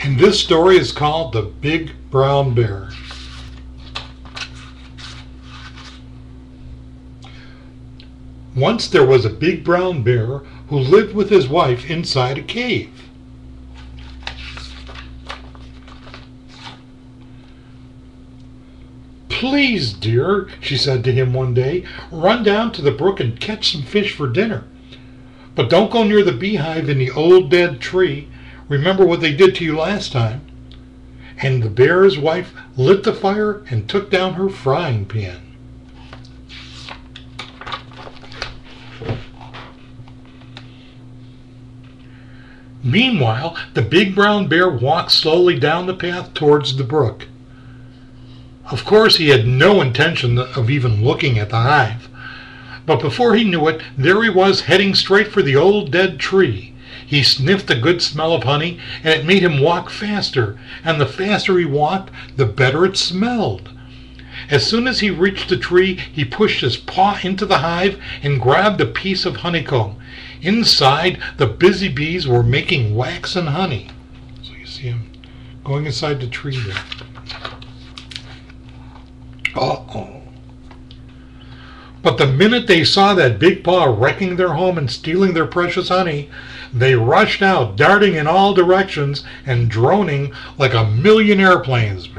And this story is called The Big Brown Bear. Once there was a big brown bear who lived with his wife inside a cave. "Please, dear," she said to him one day, "run down to the brook and catch some fish for dinner. But don't go near the beehive in the old dead tree. Remember what they did to you last time." And the bear's wife lit the fire and took down her frying pan. Meanwhile, the big brown bear walked slowly down the path towards the brook. Of course, he had no intention of even looking at the hive. But before he knew it, there he was heading straight for the old dead tree. He sniffed the good smell of honey, and it made him walk faster. And the faster he walked, the better it smelled. As soon as he reached the tree, he pushed his paw into the hive and grabbed a piece of honeycomb. Inside, the busy bees were making wax and honey. So you see him going inside the tree there. Uh-oh. But the minute they saw that big paw wrecking their home and stealing their precious honey, they rushed out, darting in all directions and droning like a million airplanes.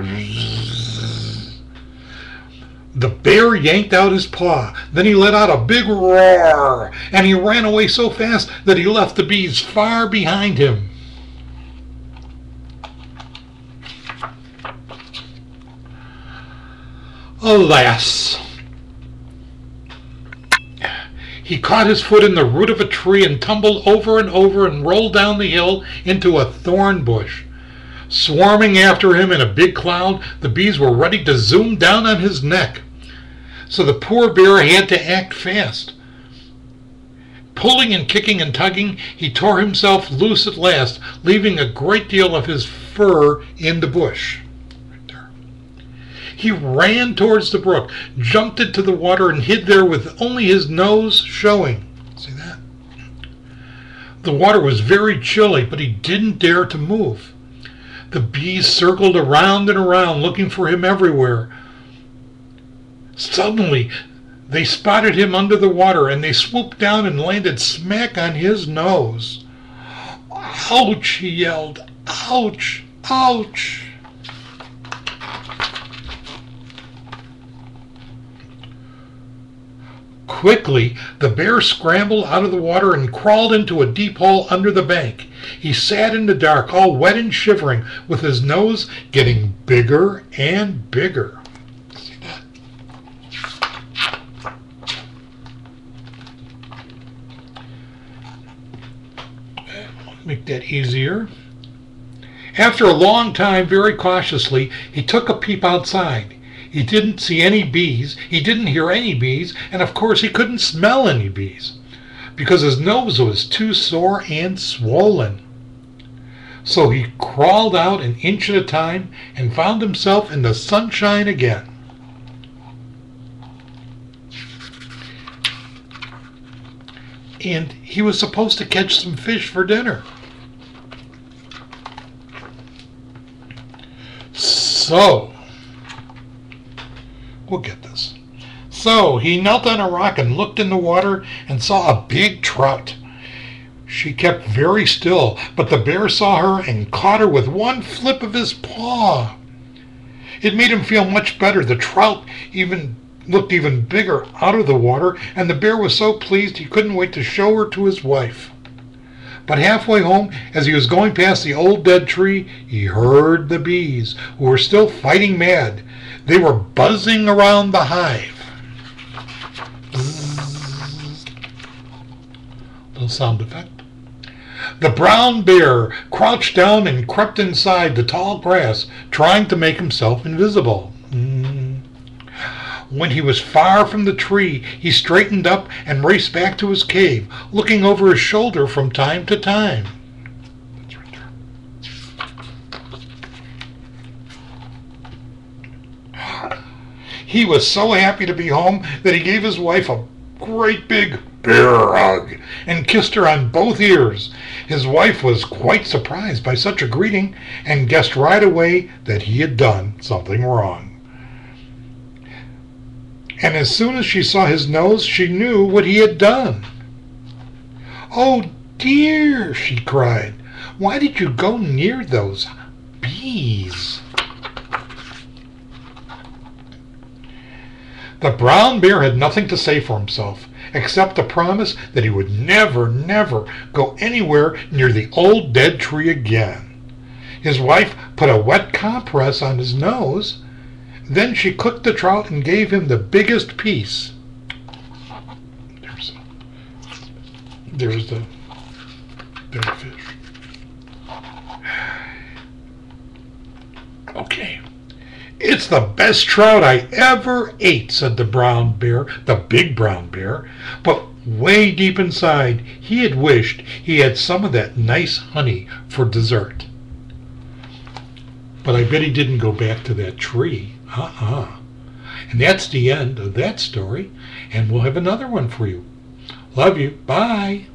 The bear yanked out his paw. Then he let out a big roar, and he ran away so fast that he left the bees far behind him. Alas! He caught his foot in the root of a tree and tumbled over and over and rolled down the hill into a thorn bush. Swarming after him in a big cloud, the bees were ready to zoom down on his neck. So the poor bear had to act fast. Pulling and kicking and tugging, he tore himself loose at last, leaving a great deal of his fur in the bush. Right there. He ran towards the brook, jumped into the water, and hid there with only his nose showing. See that? The water was very chilly, but he didn't dare to move. The bees circled around and around, looking for him everywhere. Suddenly, they spotted him under the water, and they swooped down and landed smack on his nose. "Ouch!" he yelled. "Ouch! Ouch!" Quickly, the bear scrambled out of the water and crawled into a deep hole under the bank. He sat in the dark, all wet and shivering, with his nose getting bigger and bigger. See that? Make that easier. After a long time, very cautiously, he took a peep outside. He didn't see any bees, he didn't hear any bees, and of course he couldn't smell any bees, because his nose was too sore and swollen. So he crawled out an inch at a time and found himself in the sunshine again. And he was supposed to catch some fish for dinner. So, we'll get this. So he knelt on a rock and looked in the water and saw a big trout. She kept very still, but the bear saw her and caught her with one flip of his paw. It made him feel much better. The trout looked even bigger out of the water, and the bear was so pleased he couldn't wait to show her to his wife. But halfway home, as he was going past the old dead tree, he heard the bees, who were still fighting mad. They were buzzing around the hive. Bzzz. Little sound effect. The brown bear crouched down and crept inside the tall grass, trying to make himself invisible. When he was far from the tree, he straightened up and raced back to his cave, looking over his shoulder from time to time. That's right there. He was so happy to be home that he gave his wife a great big bear hug and kissed her on both ears. His wife was quite surprised by such a greeting and guessed right away that he had done something wrong. And as soon as she saw his nose, she knew what he had done. "Oh dear," she cried, "why did you go near those bees?" The brown bear had nothing to say for himself, except to promise that he would never, never go anywhere near the old dead tree again. His wife put a wet compress on his nose. Then she cooked the trout and gave him the biggest piece. There's the dead fish. Okay. "It's the best trout I ever ate," said the brown bear, the big brown bear. But way deep inside, he had wished he had some of that nice honey for dessert. But I bet he didn't go back to that tree. And that's the end of that story, and we'll have another one for you. Love you. Bye.